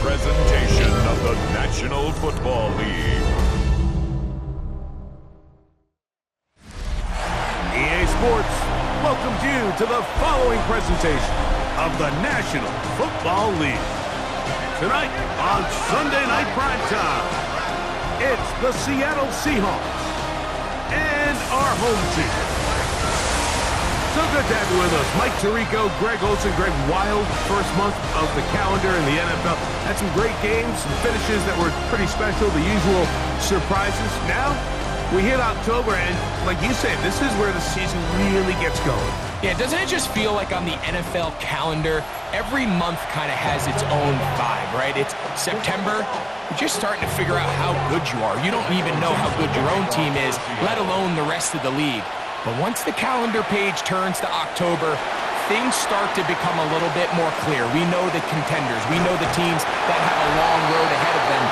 presentation of the National Football League. EA Sports welcomes you to the following presentation of the National Football League. Tonight on Sunday Night Primetime, it's the Seattle Seahawks and our home team. So good to have you with us. Mike Tirico, Greg Olsen, Greg. Wild first month of the calendar in the NFL. Had some great games, some finishes that were pretty special, the usual surprises. Now, we hit October, and like you said, this is where the season really gets going. Yeah, doesn't it just feel like on the NFL calendar, every month kind of has its own vibe, right? It's September, you're just starting to figure out how good you are. You don't even know how good your own team is, let alone the rest of the league. But once the calendar page turns to October, things start to become a little bit more clear. We know the contenders. We know the teams that have a long road ahead of them.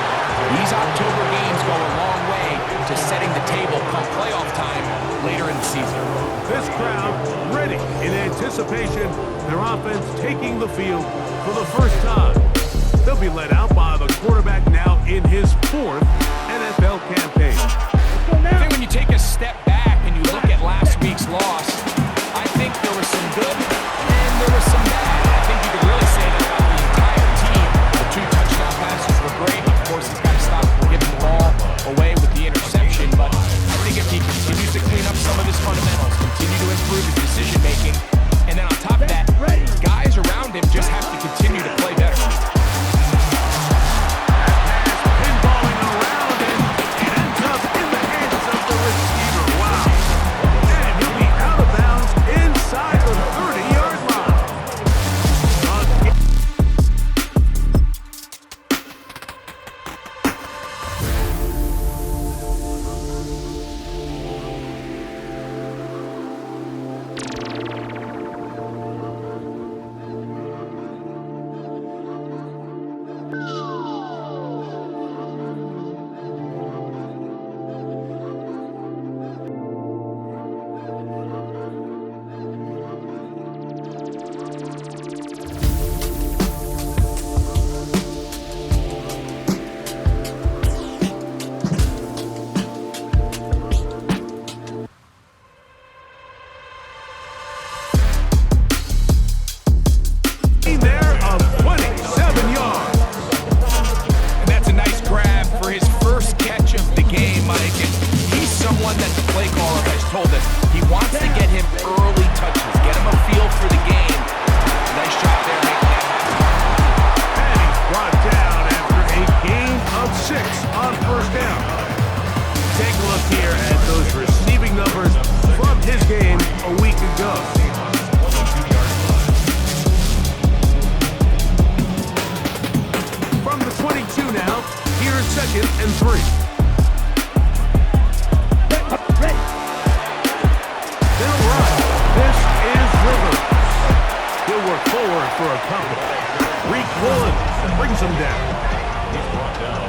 These October games go a long way to setting the table come playoff time later in the season. This crowd ready in anticipation, their offense taking the field for the first time. They'll be led out by the quarterback now in his fourth NFL campaign. I think when you take a step back and you look at last week's loss, I think there was some good and there was some bad. I think you could really say that about the entire team. The 2 touchdown passes were great. Of course, he's got to stop giving the ball away with the interception. But I think if he continues to clean up some of his fundamentals, continue to improve his decision-making, and then on top of that, guys around him just have to continue to play better.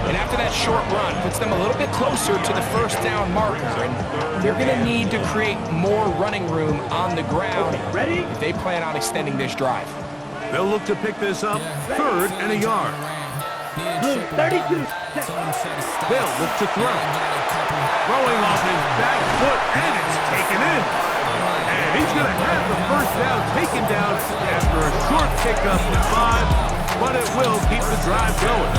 And after that short run, puts them a little bit closer to the first down marker. And they're going to need to create more running room on the ground if they plan on extending this drive. They'll look to pick this up, 3rd and a yard. 32. They'll look to throw. Throwing off his back foot, and it's taken in. And he's going to have the first down taken down after a short pickup at 5, but it will keep the drive going.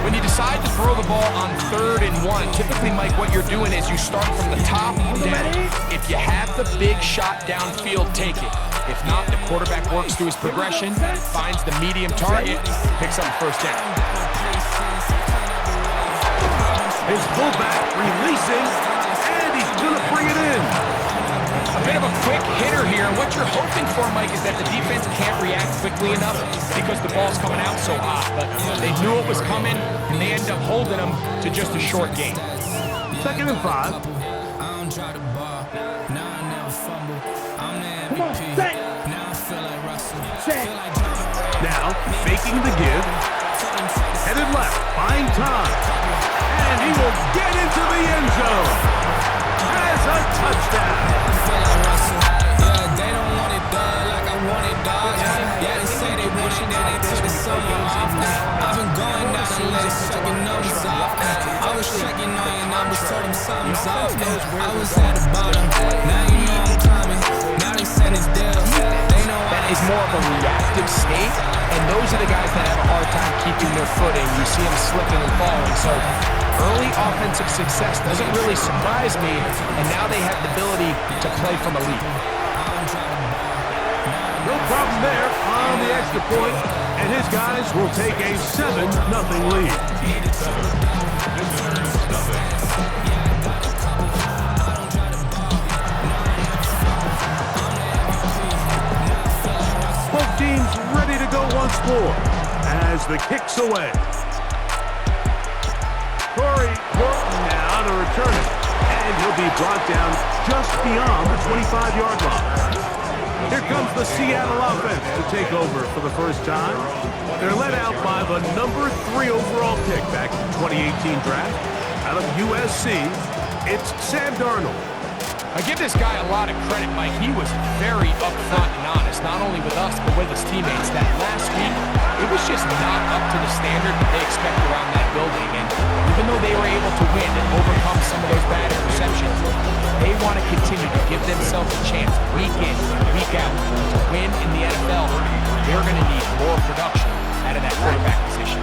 When you decide to throw the ball on 3rd and 1, typically, Mike, what you're doing is you start from the top down. If you have the big shot downfield, take it. If not, the quarterback works through his progression, finds the medium target, picks up the first down. His fullback releasing, and he's going to bring it in. A bit of a quick hitter here. What you're hoping for, Mike, is that the defense can't react quickly enough because the ball's coming out so hot. But they knew it was coming, and they ended up holding them to just a short gain. 2nd and 5. Come on, set. Set. Now, faking the give. Headed left, buying time. And he will get into the end zone. Has a touchdown. Yeah, they don't want it done like I want it done. Yeah, they say they wish it, and Bragging on your numbers, told them something's off. I was at the bottom, now you know I'm climbing. Now they send us deals. They know That is more of a reactive state, and those are the guys that have a hard time keeping their footing. You see them slipping and falling. So early offensive success doesn't really surprise me, and now they have the ability to play from a lead. No problem there on the extra point, and his guys will take a 7-0 lead. Both teams ready to go once more as the kick's away. Corey Horton now to return it, and he'll be brought down just beyond the 25-yard line. Here comes the Seattle offense to take over for the first time. They're led out by the number 3 overall pick back in the 2018 draft. Out of USC, it's Sam Darnold. I give this guy a lot of credit, Mike. He was very upfront and honest, not only with us, but with his teammates. That last week, it was just not up to the standard that they expect around that building. And even though they were able to win and overcome some of those bad interceptions, they want to continue to give themselves a chance week in and week out to win in the NFL. They're going to need more production out of that quarterback position.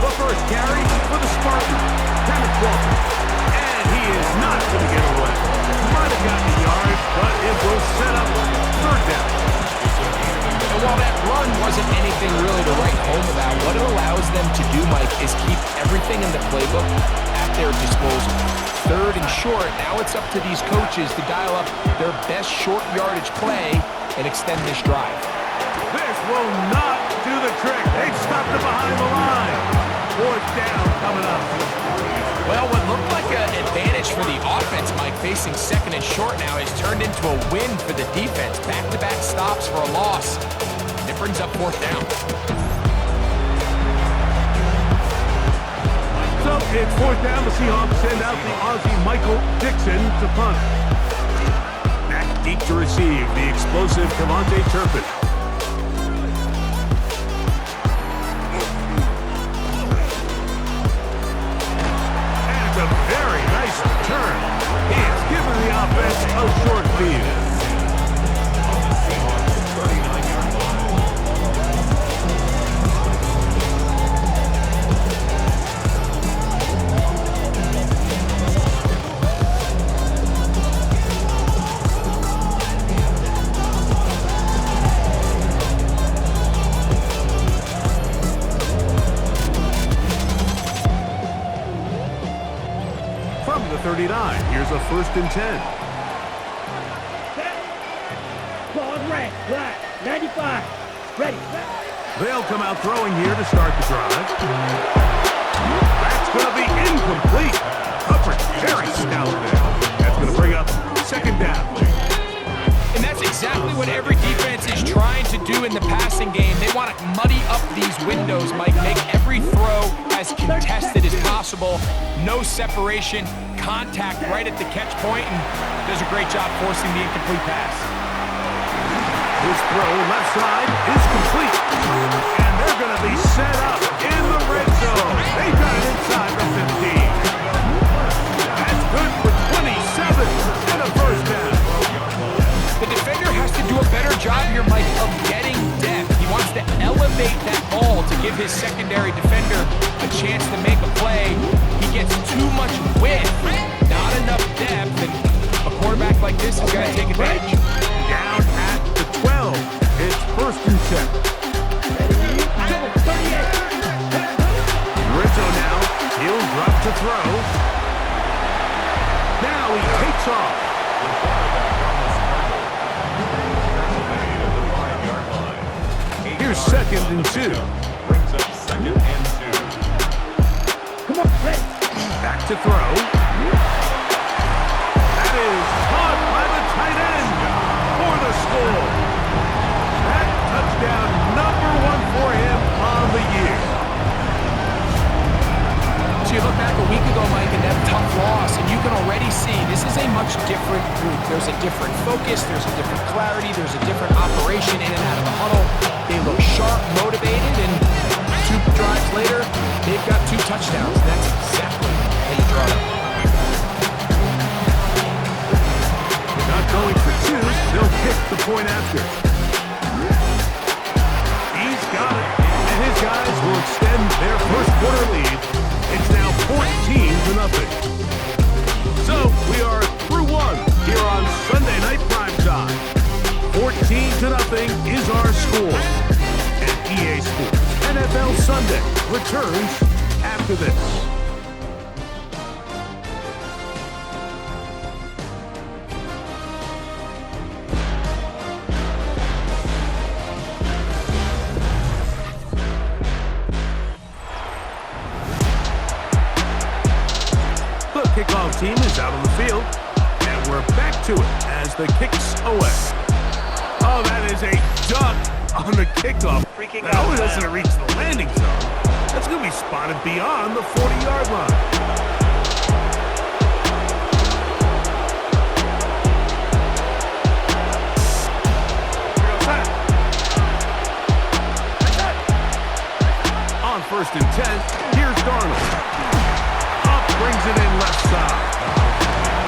The first carry for the Spartans, Kenneth Walker. And he is not going to get away. Might have gotten the yards, but it will set up third down. And while that run wasn't anything really to write home about, what it allows them to do, Mike, is keep everything in the playbook at their disposal. Third and short, now it's up to these coaches to dial up their best short yardage play and extend this drive. This will not do the trick. They've stopped it behind the line. Fourth down coming up. Well, what looked like an advantage for the offense, Mike, facing second and short now, has turned into a win for the defense. Back-to-back stops for a loss. And it brings up fourth down. So it's fourth down. The Seahawks send out the Aussie Michael Dixon to punt. Back deep to receive the explosive KaVontae Turpin. Turn. He has given the offense a short field. From the 39, here's a 1st and 10. Ball right, 95, ready. They'll come out throwing here to start the drive. That's going to be incomplete. Coverage very stout there. That's going to bring up second down. And that's exactly what every defense is trying to do in the passing game. They want to muddy up these windows, Mike, make every throw as contested as possible. No separation, contact right at the catch point, and does a great job forcing the incomplete pass. This throw left side is complete. And they're going to be set up in the red zone. They got it inside the 15. That's good for 27 and a first down. The defender has to do a better job here, Mike, of getting depth. He wants to elevate that ball to give his secondary defender a chance to make a play. He gets too much width, not enough depth, and a quarterback like this has got to take advantage. Down at the 12. It's 1st and 10. Rizzo now. He'll drop to throw. Now he takes off. Here's 2nd and 2. Brings up 2nd and 2. Come on, ready. Back to throw. That is caught by the tight end for the score. That touchdown number 1 for him on the year. So you look back a week ago, Mike, and that tough loss, and you can already see this is a much different group. There's a different focus, there's a different clarity, there's a different operation in and out of the huddle. They look sharp, motivated, and 2 drives later, they've got 2 touchdowns. That's exactly how you draw it up. Not going for 2, they'll kick the point after. He's got it, and his guys will extend their first quarter lead. It's now 14-0. So we are through 1 here on Sunday Night Primetime. 14-0 is our score. And EA Sports NFL Sunday returns after this. Kickoff team is out on the field, and we're back to it as the kicks away. Oh, that is a duck on the kickoff. That only doesn't reach the landing zone. That's going to be spotted beyond the 40-yard line. On 1st and 10, here's Darnold. Brings it in left side.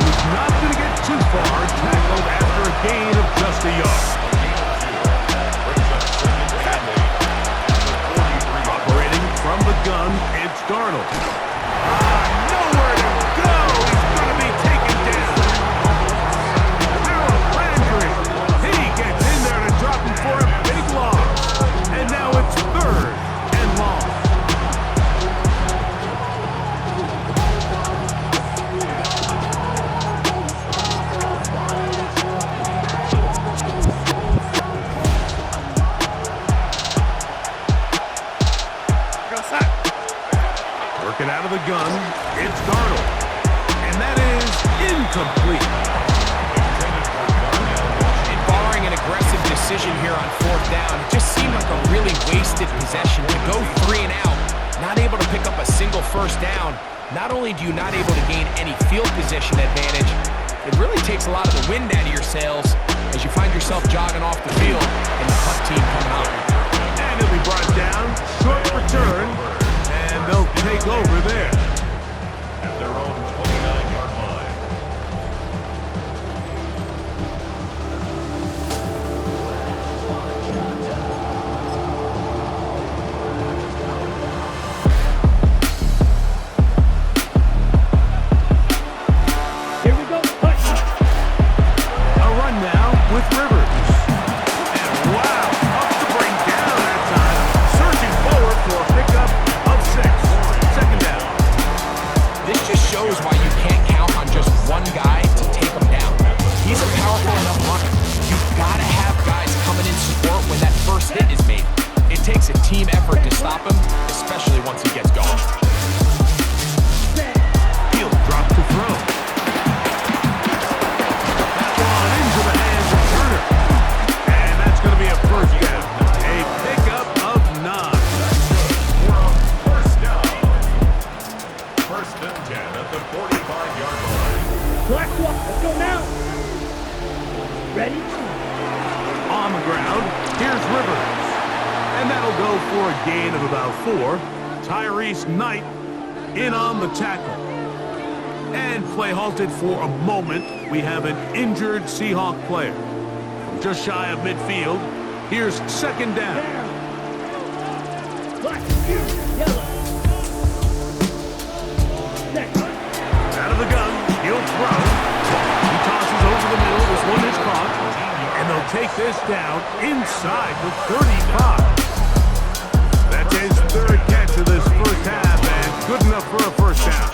He's not going to get too far. Tackled after a gain of just a yard. Operating from the gun, it's Darnold. Nowhere to go. He's going to be taken down. Harold Landry. He gets in there to drop him for a big loss. And now it's 3rd and long. Working out of the gun, it's Darnold. And that is incomplete. And barring an aggressive decision here on 4th down, it just seemed like a really wasted possession to go 3 and out, not able to pick up a single 1st down. Not only do you not able to gain any field position advantage, it really takes a lot of the wind out of your sails as you find yourself jogging off the field and the punt team coming up. And he'll be brought down, short return, and they'll take over there. At their own 29-yard line. Here we go. Push. A run now with Rivers. And wow, up to bring down that time. Surging forward for a pickup of 6. 2nd down. This just shows why you can't count on just one guy to take him down. He's a powerful enough runner. You've got to have guys coming in support when that first hit is made. It takes a team effort to stop him, especially once he gets going. He'll drop to throw. That one into the hands of Turner. And that's going to be a 1st down. A pickup of 9. We're on 1st down. 1st and 10 at the 45-yard line. Black walk. Let's go now. Ready? On the ground, here's Rivers. And that'll go for a gain of about 4. Tyrese Knight in on the tackle. And play halted for a moment. We have an injured Seahawk player. Just shy of midfield. Here's 2nd down. Black, yellow. Next. Out of the gun, he'll throw. He tosses over the middle. This one is caught. And they'll take this down inside the 35. That's his 3rd catch of this 1st half, and good enough for a 1st down.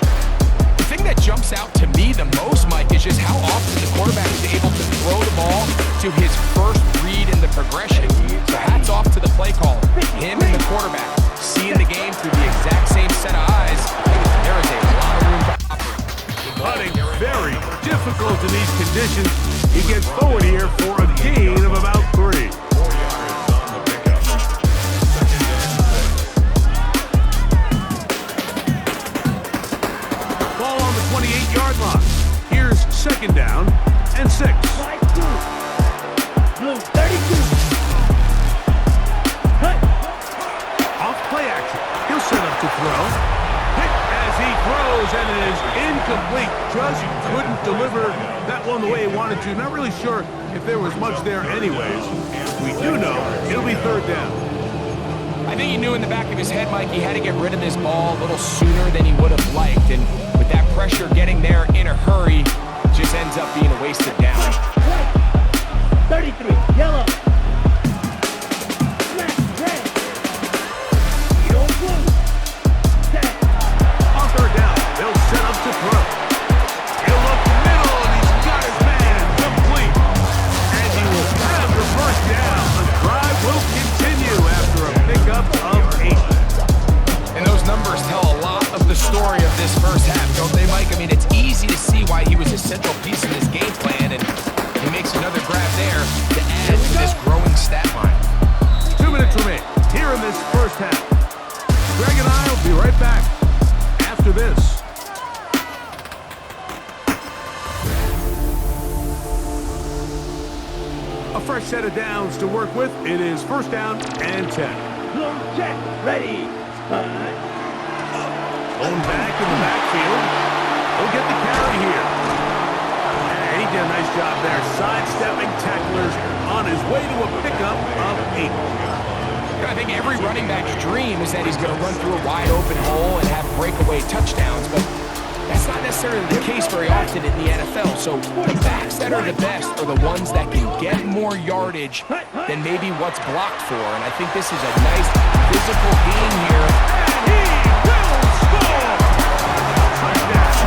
The thing that jumps out to me the most, Mike, is just how often the quarterback is able to throw the ball to his first read in the progression. So hats off to the play caller. Him and the quarterback seeing the game through the exact same set of eyes. There is a lot of room to operate. Putting very difficult in these conditions. He gets forward here for a gain of about 3. 4 yards on the pickup. 2nd and 6. Ball on the 28. second down and 6. Right two. Blue 32. Cut. Off play action. He'll set up to throw. Pick as he throws, and it is incomplete. Just couldn't deliver that one the way he wanted to. Not really sure if there was much there anyways. We do know it'll be third down. I think he knew in the back of his head, Mike, he had to get rid of this ball a little sooner than he would have liked. And with that pressure getting there in a hurry, it just ends up being a wasted down. Right. 33. Yellow. Black. Red. Yellow. Blue. Set. On third down, they'll set up to throw. He'll look middle, and he's got his man complete. And he will have the first down. The drive will continue after a pickup of 8. And those numbers tell a lot of the story of this first half, don't they, Mike? I mean, it's easy to see why he was a central piece in this game plan, and he makes another grab there to add to this growing stat line. 2 minutes remain here in this first half. Greg and I will be right back after this. A fresh set of downs to work with. It is first down and 10. Blue check. Ready. Spot. Going back in the backfield. He'll get the carry here. And he did a nice job there, sidestepping tacklers on his way to a pickup of 8. I think every running back's dream is that he's going to run through a wide open hole and have breakaway touchdowns, but that's not necessarily the case very often in the NFL. So the backs that are the best are the ones that can get more yardage than maybe what's blocked for. And I think this is a nice physical game here. And he will score! Touchdown!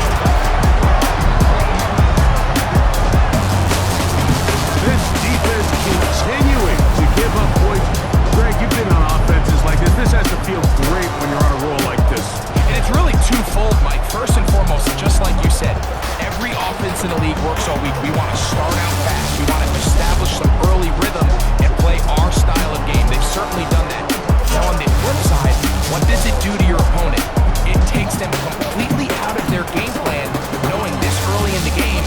This defense continuing to give up points. Greg, you've been on offenses like this. This has to feel great when you're on a roll like this. And it's really twofold, Mike. First and foremost, just like you said, every offense in the league works all week. We want to start out fast. We want to establish some early rhythm and play our style of game. They've certainly done that. Now on the flip side, what does it do to your opponent? It takes them completely out of their game plan, knowing this early in the game,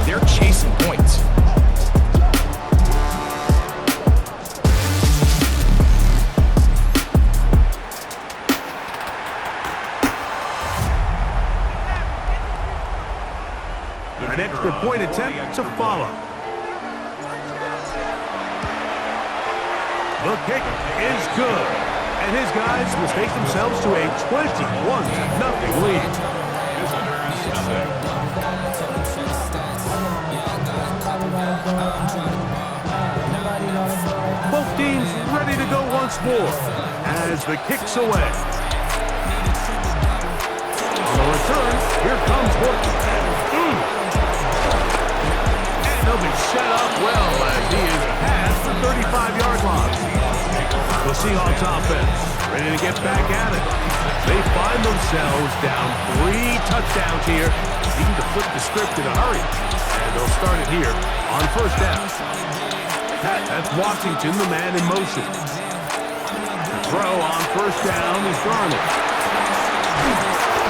they're chasing points. An extra point attempt to follow. The kick is good. And his guys mistake themselves to a 21-0 lead. Both teams ready to go once more as the kick's away. On the return, here comes Horton. He'll be set up well as he is past the 35-yard line. The Seahawks offense ready to get back at it. They find themselves down 3 touchdowns here, needing to flip the script in a hurry. And they'll start it here on first down. That's Washington, the man in motion. The throw on first down is Garland.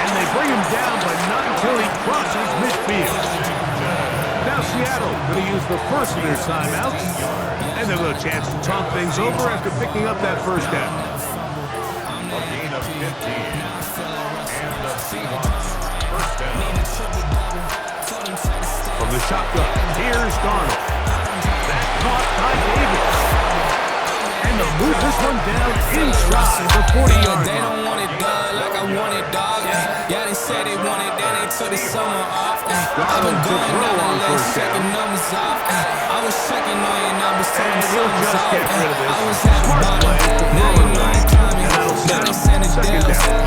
And they bring him down, but not until he crosses midfield. Now Seattle going to use the first of their timeouts, and they'll have a chance to talk things over after picking up that first down. A gain of 15, and the Seahawks first down. From the shotgun, here's Darnold. That caught by Davis. And they'll move this one down inside the 40-yard They line. don't want it done like I want it, dog. Yeah, they said they want it, then they took the summer off. I've been going down the list, checking numbers off. I was checking all your numbers, taking summers off. I was at the bottom, now you know I'm climbing. Now they send it down,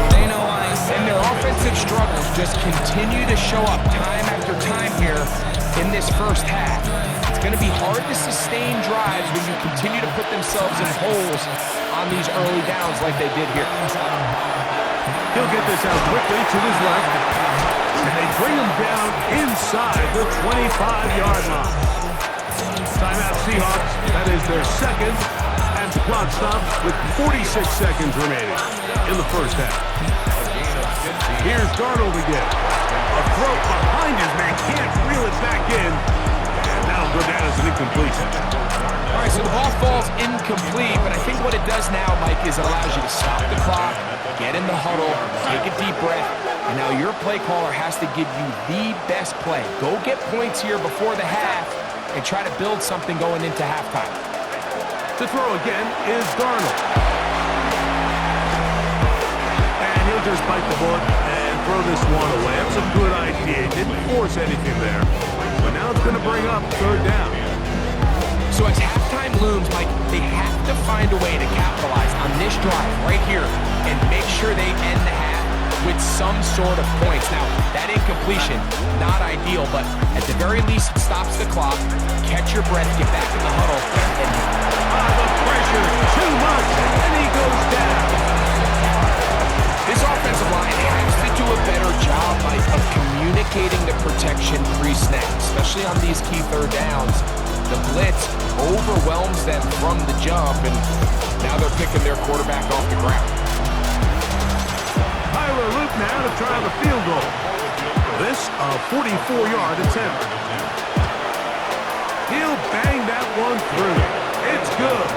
they know I ain't And their offensive struggles just continue to show up time after time here in this first half. It's going to be hard to sustain drives when you continue to put themselves in holes on these early downs like they did here. He'll get this out quickly to his left. And they bring him down inside the 25-yard line. Timeout Seahawks. That is their second. And the clock stops with 46 seconds remaining in the first half. Here's Darnold again. A throw behind his man. Can't reel it back in. And that'll go down as an incompletion. All right, so the ball falls incomplete, but I think what it does now, Mike, is it allows you to stop the clock, get in the huddle, take a deep breath, and now your play caller has to give you the best play. Go get points here before the half and try to build something going into halftime. The throw again is Darnold. And he'll just bite the bullet and throw this one away. That's a good idea. Didn't force anything there. But now it's going to bring up third down. So as halftime looms, Mike, they have to find a way to capitalize on this drive right here and make sure they end the half with some sort of points. Now, that incompletion, not ideal, but at the very least, it stops the clock. Catch your breath, get back in the huddle, and the pressure, too much, and he goes down. This offensive line has to do a better job, Mike, of communicating the protection pre-snap, especially on these key third downs. The blitz overwhelms them from the jump, and now they're picking their quarterback off the ground. Tyler Luke now to try the field goal. This a 44-yard attempt. He'll bang that one through. It's good.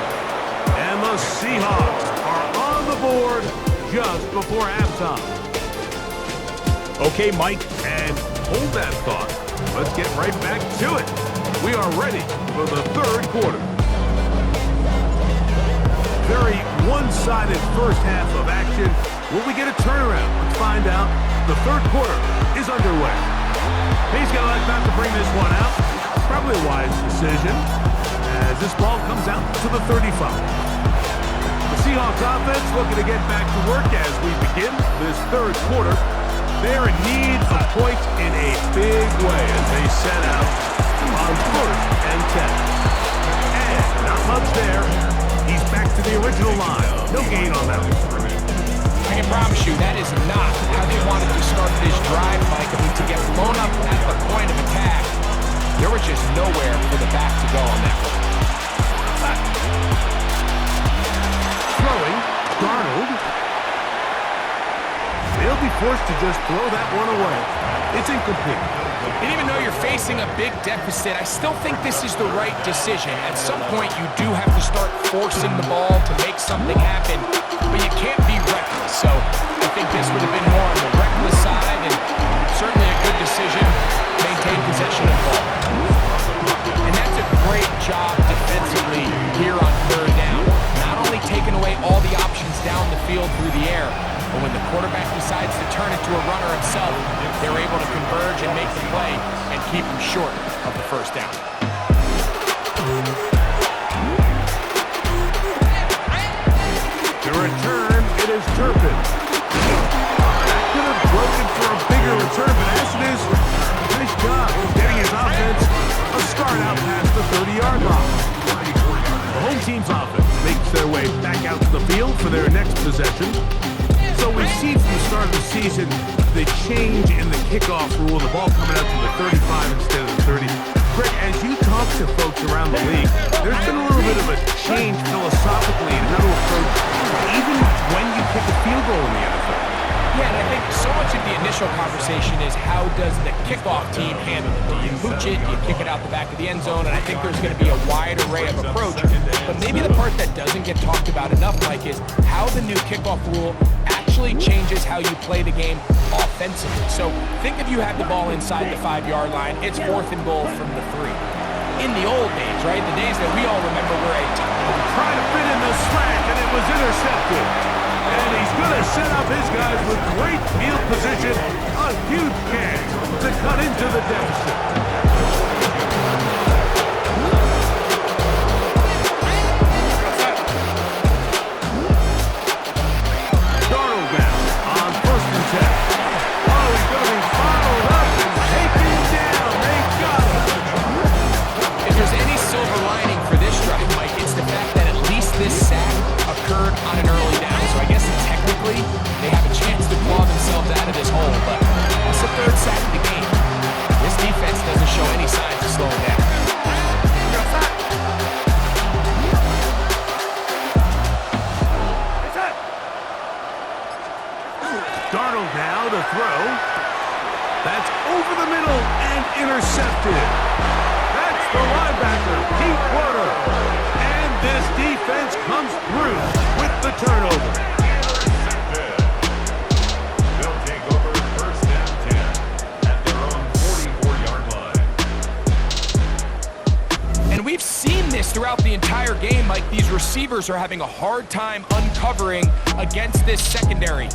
And the Seahawks are on the board just before halftime. Okay, Mike, and hold that thought. Let's get right back to it. We are ready for the third quarter. Very one-sided first half of action. Will we get a turnaround? Let's find out. The third quarter is underway. He's got a lot of time to bring this one out. Probably a wise decision as this ball comes out to the 35. The Seahawks offense looking to get back to work as we begin this third quarter. They're in need of points in a big way as they set out on 1st and 10. And not much there. He's back to the original line. No gain on that one. I can promise you that is not how they wanted to start this drive, Mike. I mean, to get blown up at the point of attack, there was just nowhere for the back to go on that one. Throwing, Darnold. They'll be forced to just throw that one away. It's incomplete. And even though you're facing a big deficit, I still think this is the right decision. At some point, you do have to start forcing the ball to make something happen, but you can't be reckless. So I think this would have been more on the reckless side, and certainly a good decision. Maintain possession of the ball. And that's a great job defensively here on third down. Not only taking away all the options down the field through the air, but when the quarterback decides to turn it to a runner himself, they're able to converge and make the play and keep him short of the first down. To return, it is Turpin. That could have broken for a bigger return, but as it is, nice job getting his offense a start out past the 30-yard line. The home team's offense makes their way back out to the field for their next possession. So we've seen from the start of the season the change in the kickoff rule, the ball coming out to the 35 instead of the 30. Greg, as you talk to folks around the league, there's been a little bit of a change philosophically in how to approach even when you kick a field goal in the NFL. Yeah, and I think so much of the initial conversation is how does the kickoff team handle it? Do you hooch it? Do you kick it out the back of the end zone? And I think there's going to be a wide array of approach. But maybe the part that doesn't get talked about enough, Mike, is how the new kickoff rule actually changes how you play the game offensively. So think if you have the ball inside the 5-yard line, it's 4th and goal from the 3. In the old days, right, the days that we all remember were trying to fit in the slack, and it was intercepted. And he's going to set up his guys with great field position. A huge chance to cut into the deficit. Darnold down on 1st and 10. Oh, he's going to be followed up and taken down. They got him. If there's any silver lining for this drive, Mike, it's the fact that at least this sack occurred on an early down. So I guess technically they have a chance to claw themselves out of this hole, but it's the 3rd sack of the game. This defense doesn't show any signs of slowing down. Darnold now to throw. That's over the middle and intercepted. That's the linebacker, Pete Werner. And this defense comes through with the turnover. Intercepted. They'll take over first and 10 at their own 44-yard line. And we've seen this throughout the entire game. Like, these receivers are having a hard time uncovering against this secondary.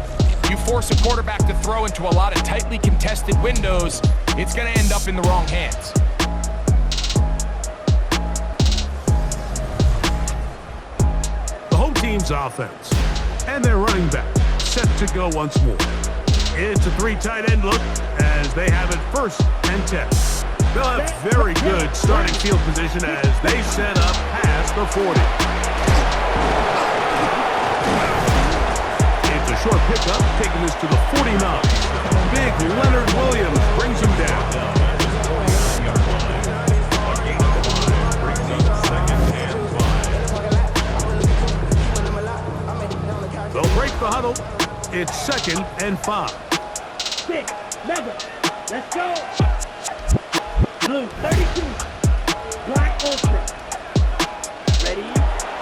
You force a quarterback to throw into a lot of tightly contested windows, it's going to end up in the wrong hands. The home team's offense and their running back set to go once more. It's a 3 tight end look as they have it first and 10. They'll have very good starting field position as they set up past the 40. It's a short pickup, taking this to the 49. Big Leonard Williams brings him down. They'll break the huddle. It's 2nd and 5. 6, level. Let's go. Blue, 32. Black open. Ready?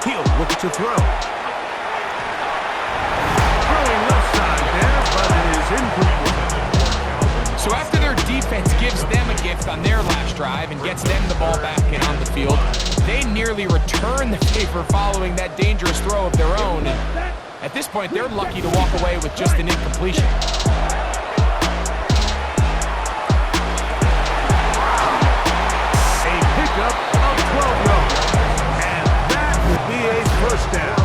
He'll look to throw. Throwing left side there, but it is incomplete. So after their defense gives them a gift on their last drive and gets them the ball back and on the field, they nearly return the favor following that dangerous throw of their own. And at this point, they're lucky to walk away with just an incompletion. A pickup of 12 yards. And that will be a first down.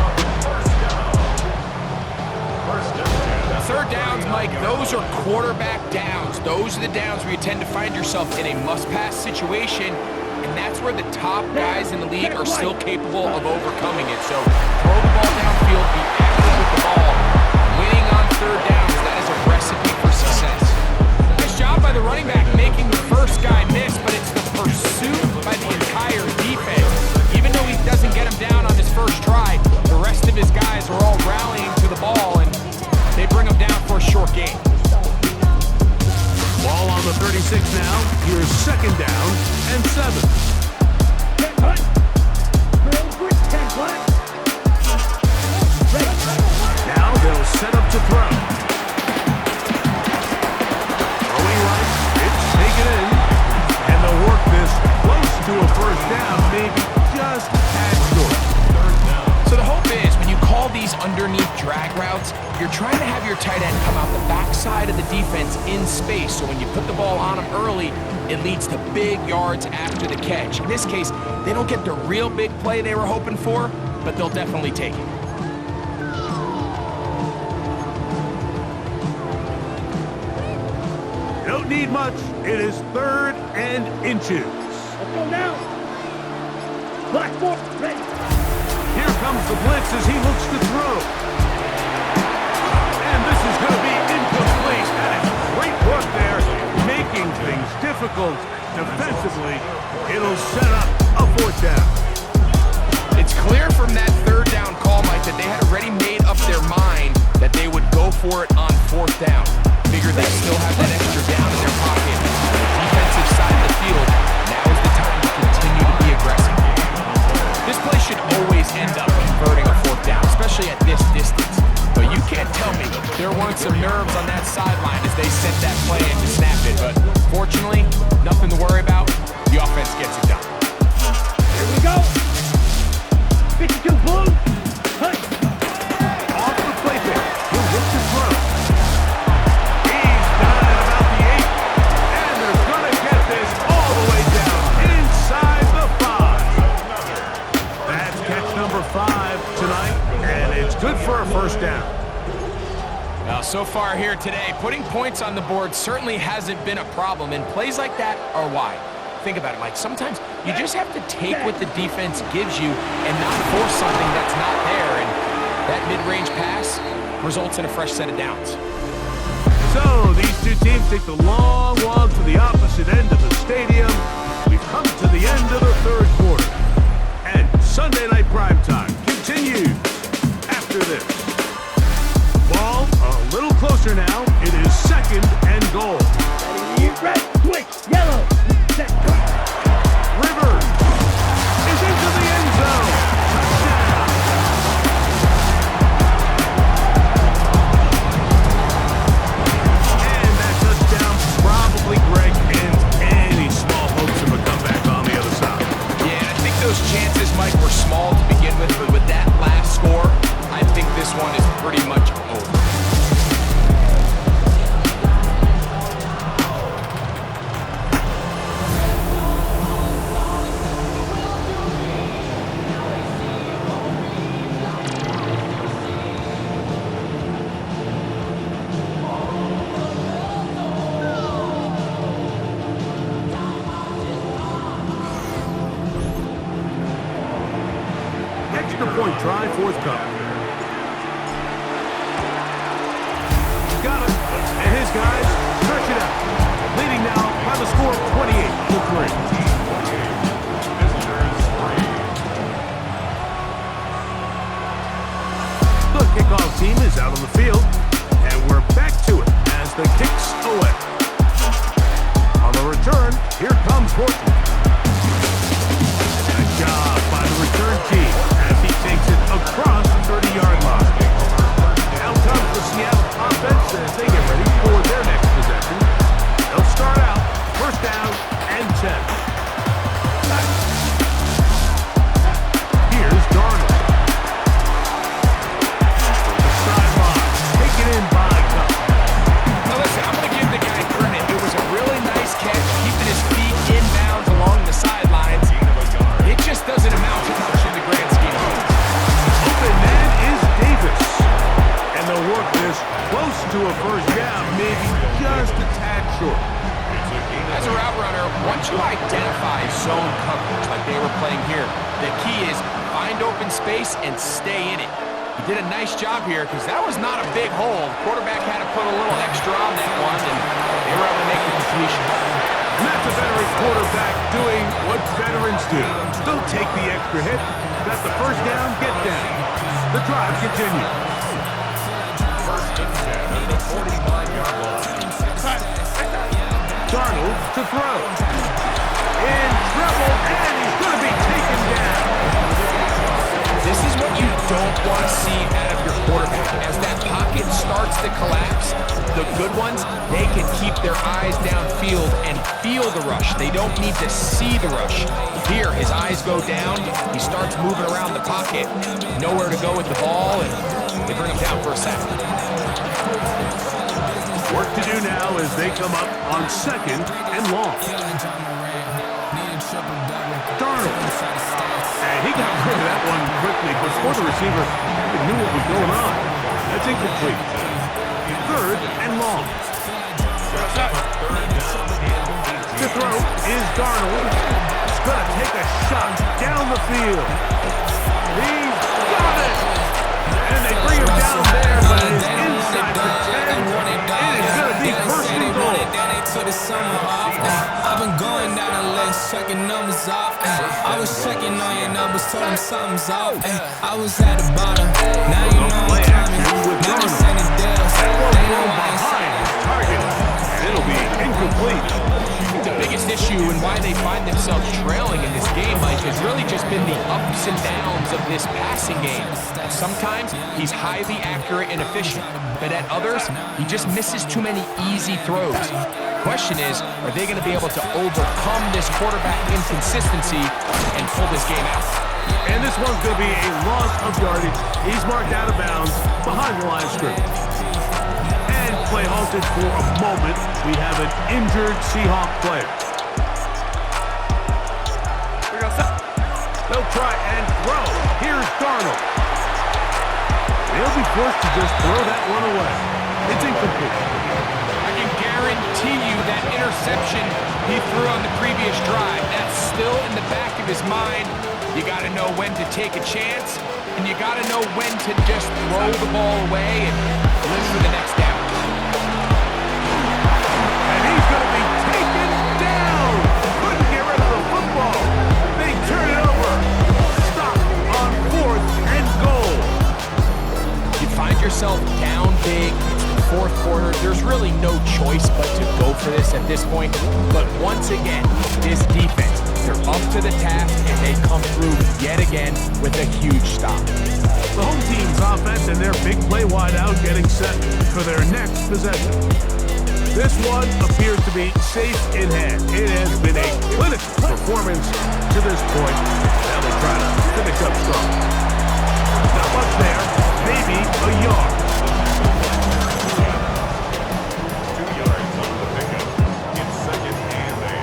Third downs, Mike, those are quarterback downs. Those are the downs where you tend to find yourself in a must-pass situation, and that's where the top guys in the league are still capable of overcoming it. So throw the ball downfield, be active with the ball. Winning on third downs, that is a recipe for success. Nice job by the running back making the first guy miss, but it's the pursuit by the entire defense. Even though he doesn't get him down on his first try, the rest of his guys are all rallying to the ball, and they bring him down for a short gain. Ball on the 36 now. Here's 2nd down and 7. 10 punt. Real quick, 10 punt. Ready. Now they'll set up to throw. Throwing right. It's taken in. And they'll work this close to a first down, maybe just at short. So the hope is when you call these underneath drag routes, you're trying to have your tight end come out the backside of the defense in space. So when you put the ball on him early, it leads to big yards after the catch. In this case, they don't get the real big play they were hoping for, but they'll definitely take it. Don't need much. It is 3rd and inches. Let's go now. Black 4, ready. Here comes the blitz as he looks to throw. And this is going to be incomplete. That is great work there, making things difficult defensively. It'll set up a 4th down. It's clear from that third down call, Mike, that they had already made up their mind that they would go for it on 4th down. Figure they still have that extra down in their pocket. On the defensive side of the field, now is the time to continue to be aggressive. This play should always end up converting a 4th down, especially at this distance. But you can't tell me there weren't some nerves on that sideline as they sent that play in to snap it. But fortunately, nothing to worry about. The offense gets it done. Here we go. 52 blue. Hey. Off the play pick. He'll look to throw. He's done at about the 8. And they're going to get this all the way down inside the 5. That's catch number 5 tonight. And it's good for a first down. Now, so far here today, putting points on the board certainly hasn't been a problem, and plays like that are why. Think about it, Mike. Sometimes you just have to take what the defense gives you and not force something that's not there, and that mid-range pass results in a fresh set of downs. So these two teams take the long walk to the opposite end of the stadium. We've come to the end of the 3rd quarter. And Sunday night primetime continues after this. Ball a little closer now. It is 2nd and goal. try forthcoming. Got him. And his guys stretch it out. Leading now by the score of 28-3. The kickoff team is out on the field, and we're back to it as the kicks away. On the return, here comes Horton. Good job by the return team as he takes it across the 30-yard line. Now comes the Seattle offense as they get ready for their next possession. They'll start out first down and 10. Here's Darnold. Now listen, I'm going to give the guy credit. It was a really nice catch, keeping his feet inbounds along the sidelines. It just doesn't amount to much in the grand scheme of things. Open man is Davis. And they'll work this close to a first down, maybe just a tad short. As a route runner, once you identify zone coverage like they were playing here, the key is find open space and stay in it. He did a nice job here because that was not a big hole. The quarterback had to put a little extra on that one, and they were able to make the completion. And that's a veteran quarterback doing what veterans do. Don't take the extra hit. Got the first down, get down. The drive continues. First and 10 at the 45-yard line. Darnold to throw. In trouble, and he's going to be taken down. This is what you don't want to see out of your quarterback. As that pocket starts to collapse, the good ones, they can keep their eyes downfield and feel the rush. They don't need to see the rush. Here, his eyes go down. He starts moving around the pocket. Nowhere to go with the ball, and they bring him down for a sack. Work to do now as they come up on second and long. Darnold. And he got rid of that one quickly before the receiver even knew what was going on. That's incomplete. Third and long. To throw is Darnold. He's going to take a shot down the field. He's got it! And they bring him down there, but it is inside the 10. And it's going to be first and goal. I've been going down the list, checking numbers off. I was checking on your numbers, told them something's off. I was at the bottom, now you know I'm climbing. Now I'm sending deals, they know I ain't behind target, and it'll be incomplete. The biggest issue and why they find themselves trailing in this game, Mike, has really just been the ups and downs of this passing game. Sometimes he's highly accurate and efficient, but at others, he just misses too many easy throws. Question is, are they going to be able to overcome this quarterback inconsistency and pull this game out? And this one's going to be a loss of yardage. He's marked out of bounds behind the line of scrimmage. And play halted for a moment. We have an injured Seahawk player. They'll try and throw. Here's Darnold. They'll be forced to just throw that one away. It's incomplete. I can guarantee you that interception he threw on the previous drive, that's still in the back of his mind. You got to know when to take a chance, and you got to know when to just throw the ball away and live for the next down. And he's going to be taken down. Couldn't get rid of the football. They turn it over. Stop on fourth and goal. You find yourself down big. Fourth quarter, there's really no choice but to go for this at this point. But once again, this defense, they're up to the task, and they come through yet again with a huge stop. The home team's offense and their big play wideout getting set for their next possession. This one appears to be safe in hand. It has been a clinical performance to this point. Now they try to finish up strong. Not much there, maybe a yard. 2 yards on the pickup. It's second and 8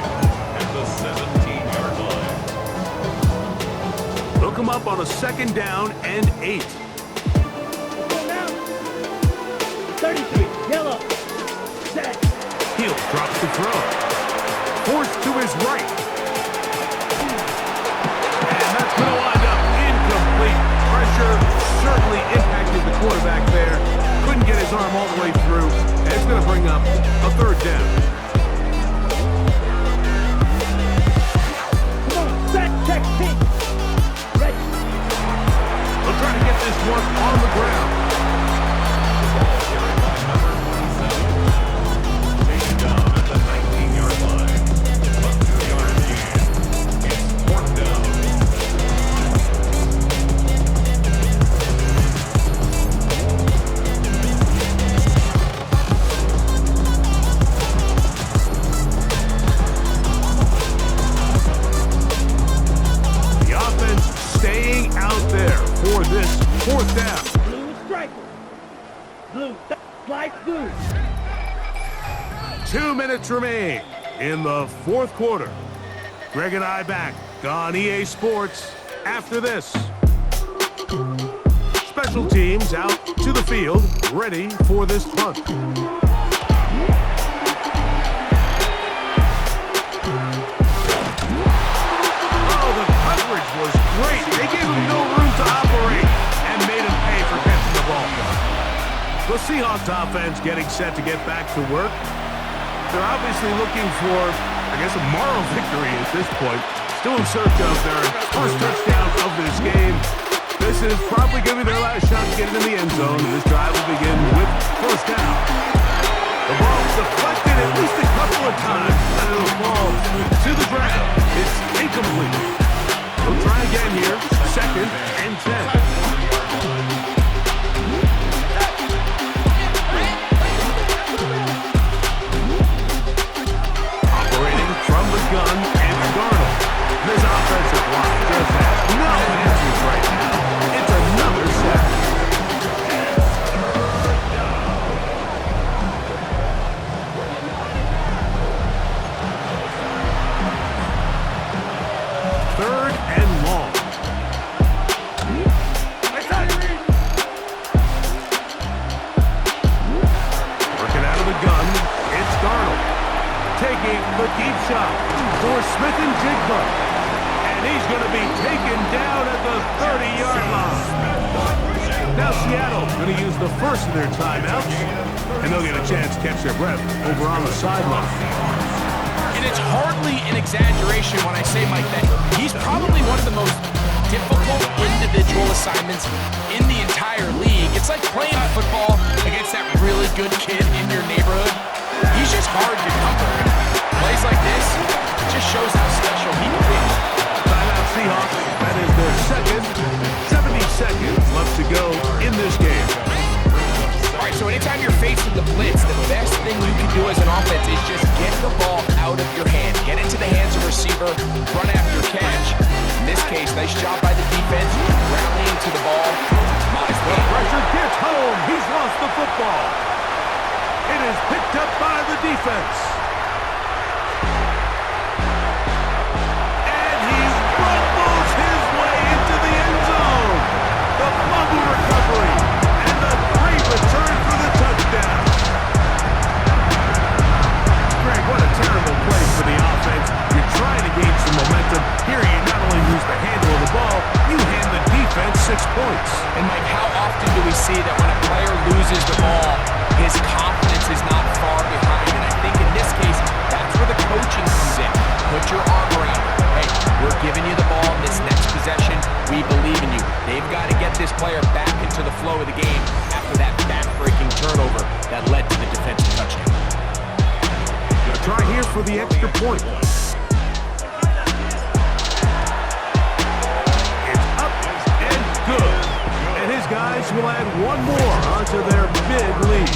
at the 17-yard line. They'll come up on a second down and 8. Go now. 33, yellow. Set. Hill drops the throw. Forced to his right. And that's going to wind up incomplete. Pressure certainly impacted the quarterback there. Couldn't get his arm all the way through, and it's going to bring up a third down. Come on, set, check, team. Ready. They'll try to get this one on the ground. Taken down at the 19-yard line. Up 2 yards gain. It's fourth down. The offense staying out there for this fourth down. Blue striker. Blue, light blue. 2 minutes remain in the fourth quarter. Greg and I back on EA Sports after this. Special teams out to the field, ready for this punt. Oh, the coverage was great. They gave him no room to operate and made him pay for catching the ball. The Seahawks offense getting set to get back to work. They're obviously looking for, I guess, a moral victory at this point. Still in search of their first touchdown of this game. This is probably going to be their last shot to get it in the end zone. This drive will begin with first down. The ball deflected at least a couple of times, and it'll fall to the ground. It's incomplete. We'll try again here. Second and 10. From the gun, and Darnold. This offensive line just has no answers right now. It's another sack. Third and long. Working out of the gun, it's Darnold. Taking the deep shot for Smith and Jigba. And he's going to be taken down at the 30-yard line. Now Seattle going to use the first of their timeouts, and they'll get a chance to catch their breath over on the sideline. And it's hardly an exaggeration when I say, Mike, that he's probably one of the most difficult individual assignments in the entire league. It's like playing football against that really good kid in your neighborhood. He's just hard to cover. Plays like this, it just shows how special he can be. Timeout Seahawks. That is their second. 70 seconds left to go in this game. All right, so anytime you're facing the blitz, the best thing you can do as an offense is just get the ball out of your hand. Get into the hands of receiver, run after catch. In this case, nice job by the defense, rallying to the ball. Nice The pressure gets home. He's lost the football. It is picked up by the defense. And he rumbles his way into the end zone. The fumble recovery and the great return for the touchdown. Greg, what a terrible play for the offense. You're trying to gain some momentum. Here you not only lose the handle of the ball, you hand the defense 6 points. And Mike, how often do we see that when a player loses the ball, his confidence is not far behind? And I think in this case, that's where the coaching comes in. Put your arm around him. Hey, we're giving you the ball in this next possession. We believe in you. They've got to get this player back into the flow of the game after that back-breaking turnover that led to the defensive touchdown. Gonna try here for the extra point. It's up and good. And his guys will add one more onto their big lead.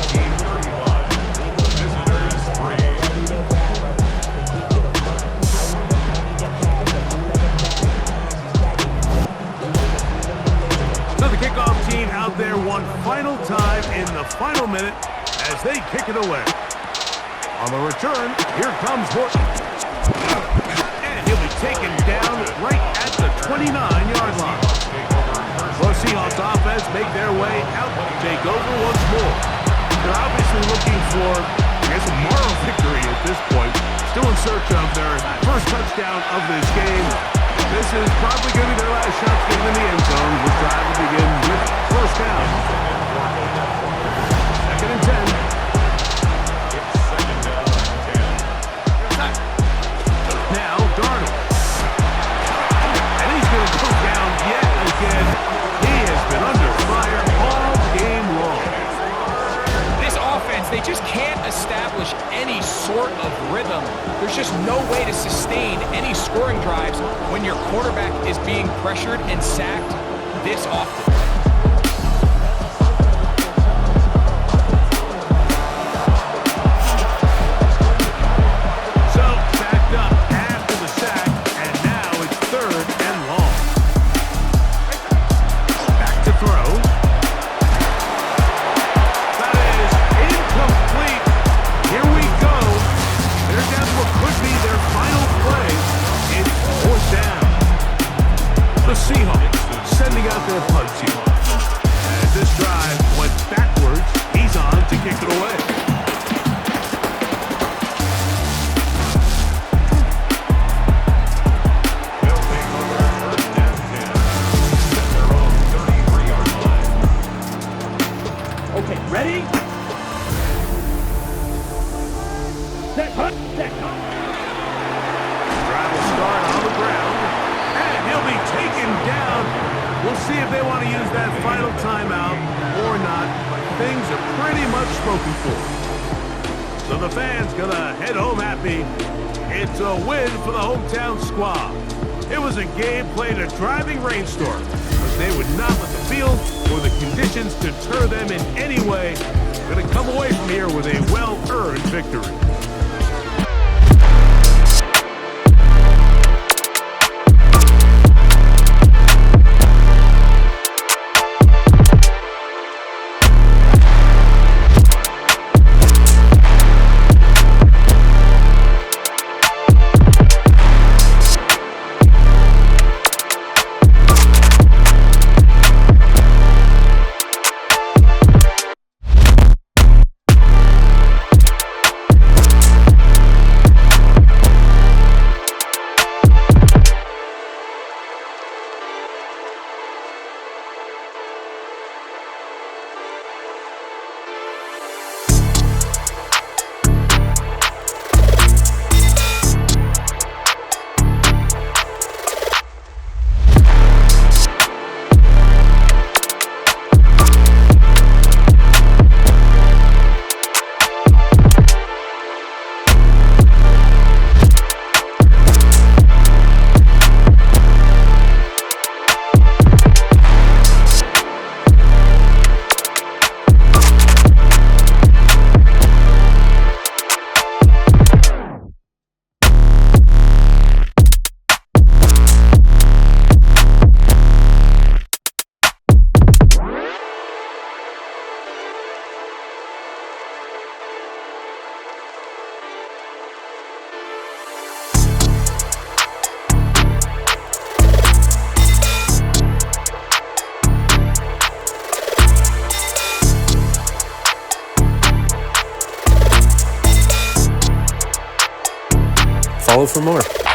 So the kickoff team out there one final time in the final minute as they kick it away. On the return, here comes Horton. And he'll be taken down right at the 29-yard line. The Seahawks offense make their way out to take over once more. They're obviously looking for, I guess, a moral victory at this point. Still in search of their first touchdown of this game. This is probably going to be their last shot to get in the end zone. We'll try to begin with first down. 2nd and 10. It's 2nd down and 10. Now, Darnold. And he's going to go down yet again. He has been under fire all game long. This offense, they just can't establish any sort of rhythm. There's just no way to sustain any scoring drives when your quarterback is being pressured and sacked this often. So, backed up after the sack, and now it's 3rd and long. Back to throw. That is incomplete. Here we go. They're down to what could be their final play. It's 4th down. The Seahawks sending out their punt team. As this drive went backwards, he's on to kick it away. They'll take over 1st and 10 at their own 33-yard line. Okay, ready? Set, hunt, set, hunt. Drive will start on the ground, and he'll be taken down. We'll see if they want to use that final timeout or not, but things are pretty much spoken for. So the fans gonna head home happy. It's a win for the hometown squad. It was a game played in a driving rainstorm, but they would not let the field or the conditions deter them in any way. Gonna come away from here with a well-earned victory. Follow for more.